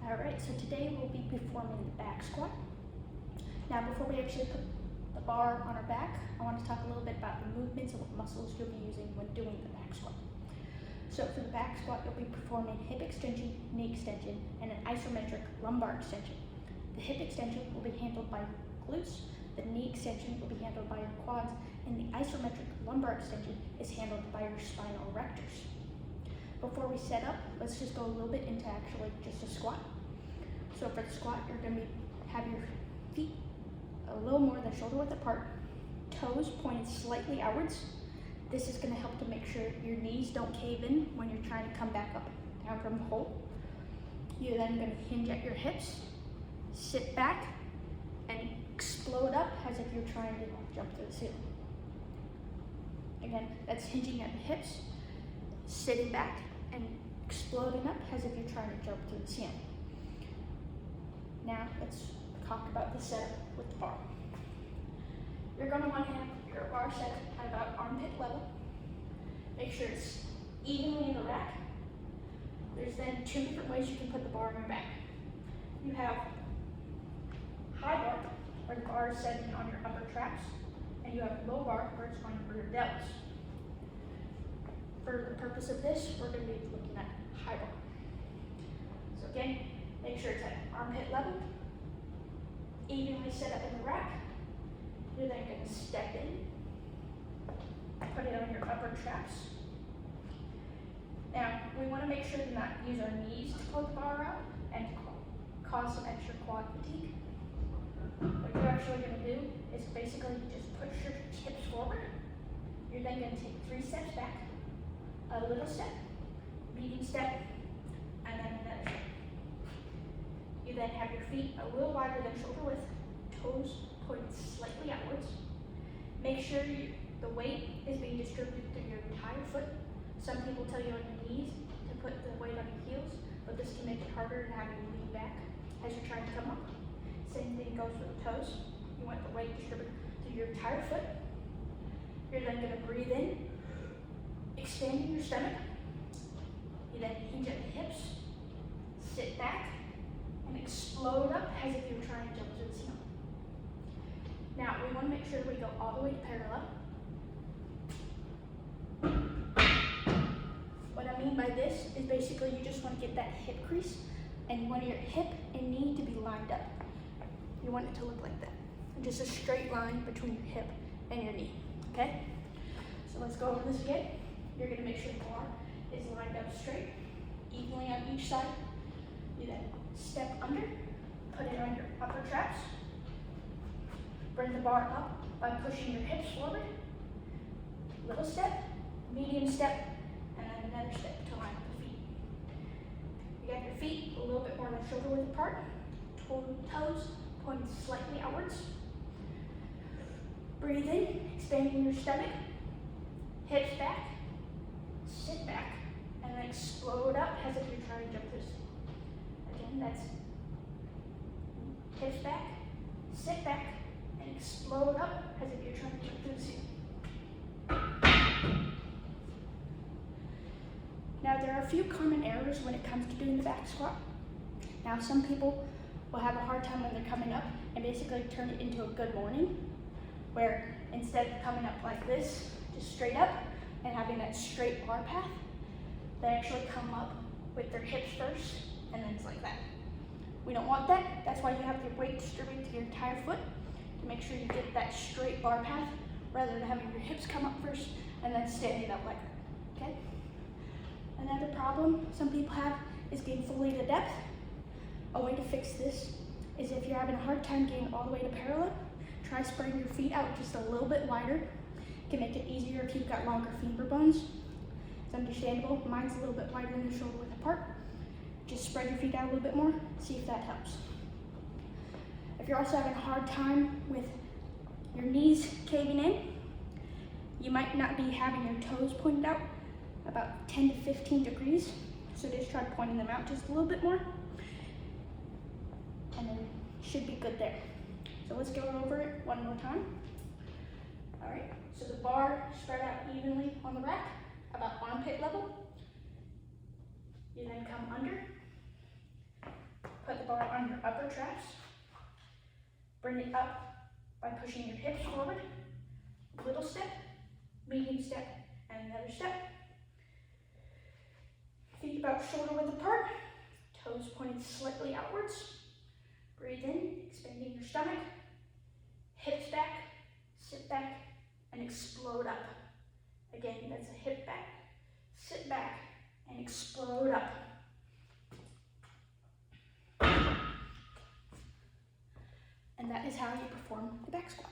Alright, so today we'll be performing the back squat. Now before we actually put the bar on our back, I want to talk a little bit about the movements and what muscles you'll be using when doing the back squat. So for the back squat, you'll be performing hip extension, knee extension, and an isometric lumbar extension. The hip extension will be handled by your glutes, the knee extension will be handled by your quads, and the isometric lumbar extension is handled by your spinal erectors. Before we set up, let's just go a little bit into actually just a squat. So for the squat, you're going to have your feet a little more than shoulder width apart, toes pointed slightly outwards. This is going to help to make sure your knees don't cave in when you're trying to come back up down from the hole. You're then going to hinge at your hips, sit back, and explode up as if you're trying to jump to the ceiling. Again, that's hinging at the hips, sitting back, and exploding up as if you're trying to jump to the ceiling. Now let's talk about the setup with the bar. You're going to want to have your bar set at about armpit level. Make sure it's evenly in the rack. There's then two different ways you can put the bar on your back. You have high bar, where the bar is setting on your upper traps, and you have low bar, where it's on your rear delts. For the purpose of this, we're going to be looking at high bar. So again, make sure it's at armpit level, evenly set up in the rack. You're then going to step in, put it on your upper traps. Now, we want to make sure to not use our knees to pull the bar out and cause some extra quad fatigue. What you're actually going to do is basically just push your hips forward. You're then going to take 3 steps back, a little step, medium step, and then another step. You then have your feet a little wider than shoulder width, toes pointed slightly outwards. Make sure the weight is being distributed through your entire foot. Some people tell you on your knees to put the weight on your heels, but this can make it harder to have you lean back as you're trying to come up. Same thing goes for the toes. You want the weight distributed through your entire foot. You're then going to breathe in, expanding your stomach. You then hinge at the hips, sit back, and explode up as if you're trying to jump to the ceiling. Now, we want to make sure we go all the way to parallel. What I mean by this is basically you just want to get that hip crease, and you want your hip and knee to be lined up. You want it to look like that. And just a straight line between your hip and your knee, okay? So let's go over this again. You're going to make sure the bar is lined up straight, evenly on each side. You then step under, put it on your upper traps. Bring the bar up by pushing your hips forward. Little step, medium step, and then another step to line up the feet. You got your feet a little bit more than shoulder width apart, toes pointing slightly outwards. Breathe in, expanding your stomach, hips back, sit back, and then explode up as if you're trying to jump this. Again, that's hips back, sit back, and explode up as if you're trying to jump through the ceiling. Now, there are a few common errors when it comes to doing the back squat. Now, some people will have a hard time when they're coming up and basically turn it into a good morning, where instead of coming up like this, just straight up and having that straight bar path, they actually come up with their hips first and then it's like that. We don't want that. That's why you have your weight distributed to your entire foot to make sure you get that straight bar path rather than having your hips come up first and then standing up like that, okay? Another problem some people have is getting fully to depth. A way to fix this is if you're having a hard time getting all the way to parallel, try spreading your feet out just a little bit wider. It can make it easier if you've got longer femur bones. It's understandable. Mine's a little bit wider than the shoulder width apart. Just spread your feet out a little bit more, see if that helps. If you're also having a hard time with your knees caving in, you might not be having your toes pointed out about 10 to 15 degrees. So just try pointing them out just a little bit more. And then should be good there. So let's go over it one more time. All right, so the bar spread out evenly on the rack, about armpit level. You then come under, traps. Bring it up by pushing your hips forward. Little step, medium step, and another step. Feet about shoulder width apart, toes pointed slightly outwards. Breathe in, expanding your stomach. Hips back, sit back, and explode up. Again, that's a hip back, sit back, and explode up. And that is how you perform the back squat.